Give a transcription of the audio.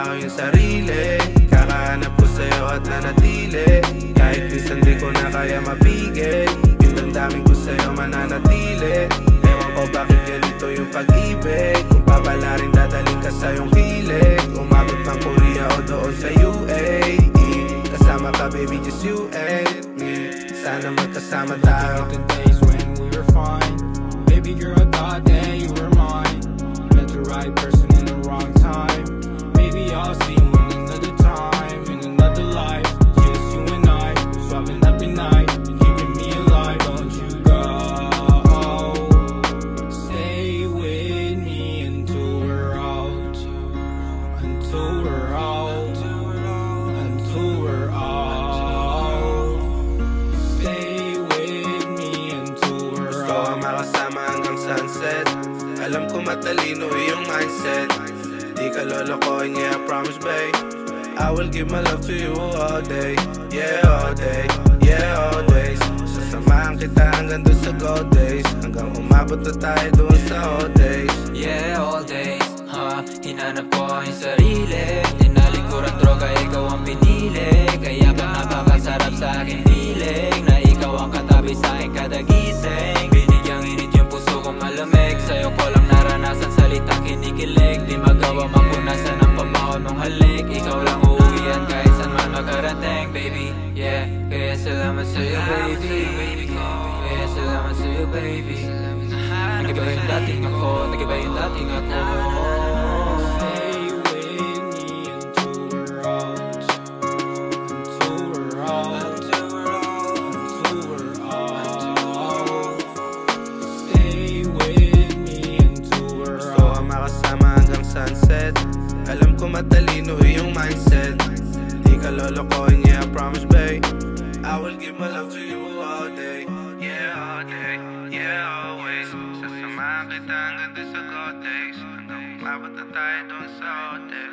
ko yung sarili, kakahanap ko sa'yo at nanatili. Kahit minsan di ko na kaya mapigil, yung damdamin ko sa'yo mananatili. Ewan ko bakit ganito yung pag-ibig, kung papala rin dadaling ka sa iyong hilig. Umabot pang Korea o doon sa UAE, kasama ka baby, just you and me. Sana magkasama tayo. The days when we were fine, baby girl, I thought that you were mine. Met the right person in the wrong time. Maybe I'll see you in another time, in another life. Just you and I, swapping up at night, keeping me alive. Don't you go, stay with me until we're out, until we're out, until we're out. Stay with me until we're Gusto ka makasama hanggang sunset. Alam ko matalino iyong mindset, di ka lolokohin, yeah, I promise babe. I will give my love to you all day, yeah, all day, yeah, always. Sasamahan kita hanggang doon sa gold days, hanggang umabot na tayo doon sa all days. Yeah, all days, hinanap ko ang sarili. Tinalikuran droga, ikaw ang pinili. Kaya ka napakasarap sa aking feeling, na ikaw ang katabi sa aking kada gising. Binigyang init yung puso kong malamig, sa'yo ko lang naranasan salitang kinikilig. Di magawa mapunasan ang pamahon mong halik. Ikaw lang uuwian kahit saan man makarating, baby. Yeah, kaya salamat sa'yo, baby. Kaya salamat sa'yo, baby. Nagiba yung dating ako, nagiba yung dating ako. Stay with me until we're out, until we're out, until we're out. Stay with me until we're Gusto ka out. makasama hanggang sunset. Alam ko matalino iyong mindset, di ka lolokohin, yeah, I promise babe. I will give my love to you all day, yeah, all day, yeah, always. Sasamahan kita hanggang doon sa gold days, hanggang umabot na tayo doon sa hotel.